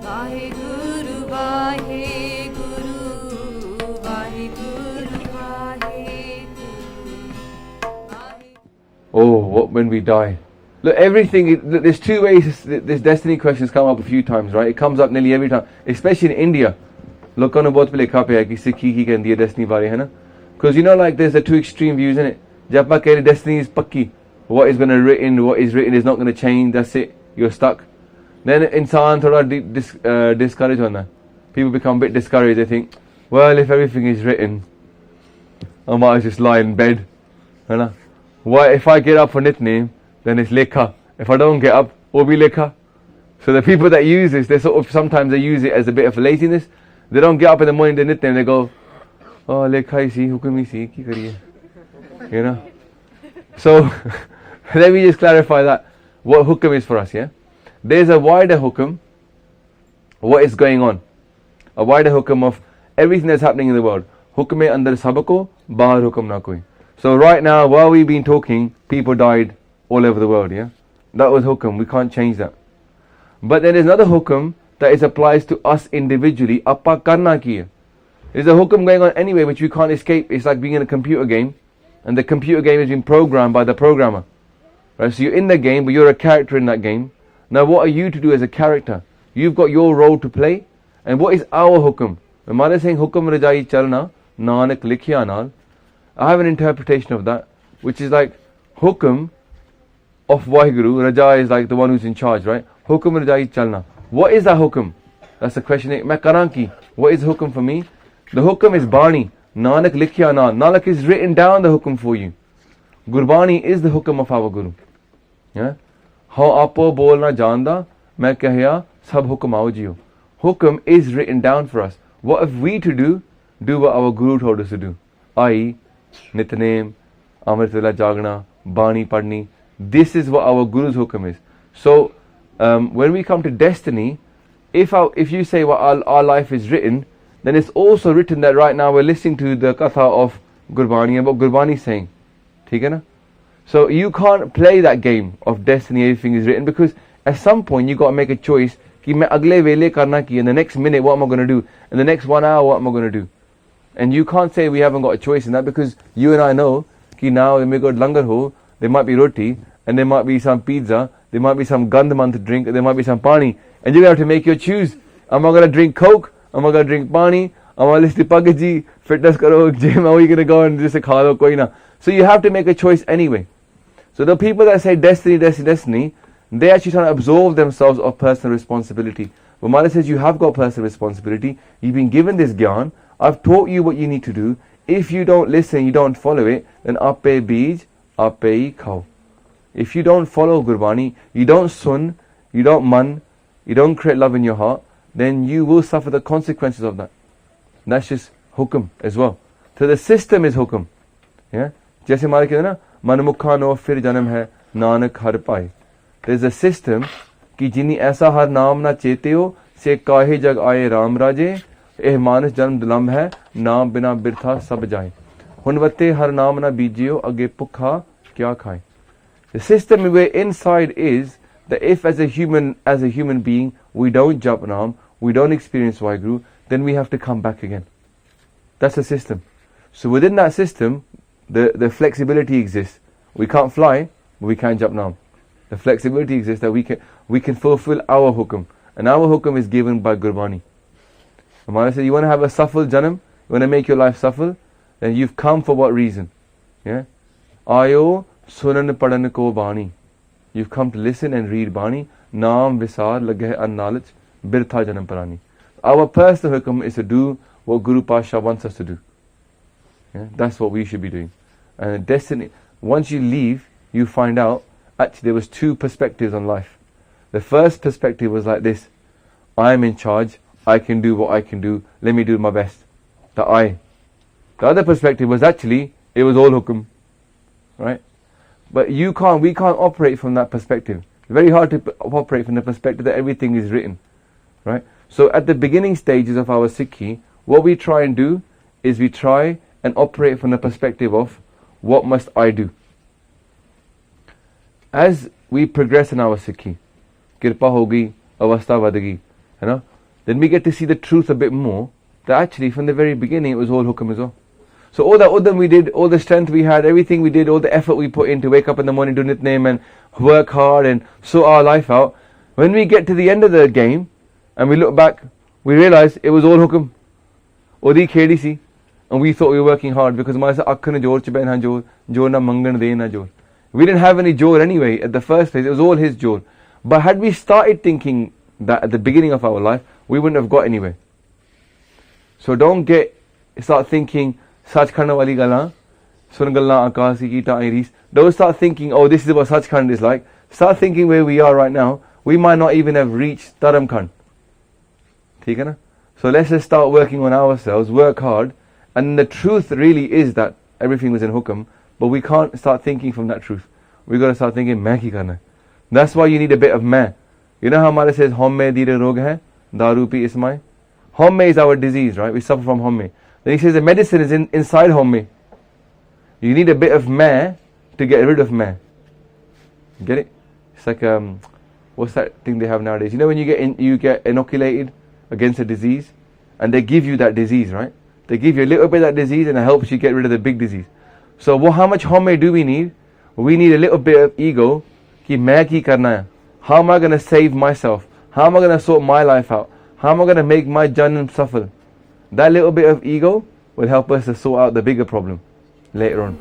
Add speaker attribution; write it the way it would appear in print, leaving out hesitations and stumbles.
Speaker 1: Vaheguru, Vaheguru, Vaheguru, Vaheguru.
Speaker 2: Oh, what when we die? Look, there's two ways this destiny questions come up a few times, right? It comes up nearly every time, especially in India. Look on about लिखा पे है कि Sikhi की कहती है destiny बारे है ना? Because you know, like there's the two extreme views in it. जब आप कह रहे destiny is पक्की, what is written is not going to change. That's it. You're stuck. Then इंसान थोड़ा discouraged होना है. People become a bit discouraged. They think, well, if everything is written, I might just lie in bed, है ना? Why if I get up for Nitnem, then it's lekha. If I don't get up, will be lekha. So the people that use this, sometimes they use it as a bit of laziness. They don't get up in the morning to Nitnem, they go, oh lekha hi si, hukum hi si, ki kariye. You know? So let me just clarify that. What hukum is for us, yeah? There's a wider hukum. What is going on? A wider hukum of everything that's happening in the world. Hukum e andar sabako, bahar hukum na koi. So right now, while we've been talking, people died all over the world, yeah? That was hukum, we can't change that. But then there's another hukum that applies to us individually. Appa karna kiya. There's a hukum going on anyway which we can't escape. It's like being in a computer game, and the computer game has been programmed by the programmer. Right? So you're in the game, but you're a character in that game. Now what are you to do as a character? You've got your role to play. And what is our hukum? When saying hukum rajai chalna, nanak likhya naal, I have an interpretation of that, which is like hukum of Waheguru. Raja is like the one who's in charge, right? Hukum rajai chalna. What is that hukum? That's the question. Main karan ki. What is hukum for me? The hukum is Bani. Nanak likhya naal. Nanak is written down the hukum for you. Gurbani is the hukum of our Guru. Yeah? How apo bolna janda, main kahya sab hukum aao jiyo. Hukum is written down for us. What have we to do? Do what our Guru told us to do. I.e., Nitnem, Amritula Jagna, Bani Padni. This is what our Guru's hukum is. So, when we come to destiny, if you say what our life is written, then it's also written that right now we're listening to the katha of Gurbani and what Gurbani is saying. ठीक है ना? So you can't play that game of destiny, everything is written, because at some point you got to make a choice कि मैं अगले वेले करना की, in the next minute what am I going to do, in the next 1 hour what am I going to do. And you can't say we haven't got a choice in that, because you and I know कि now when we go to langar ho, there might be roti, and there might be some pizza, there might be some gandhaman to drink, there might be some pani, and you're going to have to make your choose. Am I going to drink Coke? Am I going to drink pani? Am I listening to Pagaji, fitness karo, gym, are we going to go and just kha lo koi na? So you have to make a choice anyway. So the people that say destiny, destiny, destiny, they actually trying to absolve themselves of personal responsibility. But Mala says you have got personal responsibility. You've been given this gyan. I've taught you what you need to do. If you don't listen, you don't follow it, then ape beej, ape khao. If you don't follow Gurbani, you don't sun, you don't man, you don't create love in your heart, then you will suffer the consequences of that. And that's just hukum as well. So the system is hukum. Yeah? जैसे हमारे कहते हैं ना, मनमुखा no फिर जन्म है नानक हर पाए. There's a system कि जिनी ऐसा हर नाम ना चेते हो से काहे जग आए राम राजे एह मानस जन्म दुलम है नाम बिना बिरथा सब जाए हुनवते हर नाम ना बीजियो अगे भुखा क्या खाए. The system where inside is that if as a human being we don't jap naam, we don't experience Waheguru, then we have to come back again. That's the system. So within that system, the flexibility exists. We can't fly, but we can jump now. The flexibility exists that we can fulfill our hukum. And our hukum is given by Gurbani. Amara said, you want to have a safal janam? You want to make your life safal? Then you've come for what reason? Yeah? Ayo sunan padan ko bani. You've come to listen and read Bani. Naam visar lageh an knowledge birtha janam parani. Our personal hukum is to do what Guru Pasha wants us to do. Yeah? That's what we should be doing. And destiny, once you leave, you find out, actually there was two perspectives on life. The first perspective was like this: I am in charge, I can do what I can do, let me do my best. The I. The other perspective was actually, it was all hukum. Right? But we can't operate from that perspective. It's very hard to operate from the perspective that everything is written. Right? So at the beginning stages of our Sikhi, what we try and do is we try and operate from the perspective of, what must I do? As we progress in our Sikhi, kirpa hogi, avastha vadagi, you know, then we get to see the truth a bit more, that actually from the very beginning it was all hukam as well. So all that udam we did, all the strength we had, everything we did, all the effort we put in to wake up in the morning, do nitnem and work hard and sort our life out, when we get to the end of the game and we look back, we realize it was all hukam. Odi khedi si, and we thought we were working hard because we didn't have any jor anyway at the first place, it was all his jor. But had we started thinking that at the beginning of our life, we wouldn't have got anywhere. So don't start thinking, Sachkhand wali galan, sun galan akasi ki ta iris. Don't start thinking, oh, this is what Sachkhand is like. Start thinking where we are right now. We might not even have reached Dharamkhand. Theek hai na? So let's just start working on ourselves, work hard. And the truth really is that everything was in hukam, but we can't start thinking from that truth. We've got to start thinking, main ki karna hai. That's why you need a bit of main. You know how Mala says, homme dire rog hai, daru pi ismai. Homme is our disease, right? We suffer from homme. Then he says the medicine is inside homme. You need a bit of main to get rid of main. Get it? It's like, what's that thing they have nowadays? You know when you get inoculated against a disease, and they give you that disease, right? They give you a little bit of that disease and it helps you get rid of the big disease. So how much homme do we need? We need a little bit of ego. Ki main ki karna hai? How am I going to save myself? How am I going to sort my life out? How am I going to make my janam suffer? That little bit of ego will help us to sort out the bigger problem later on.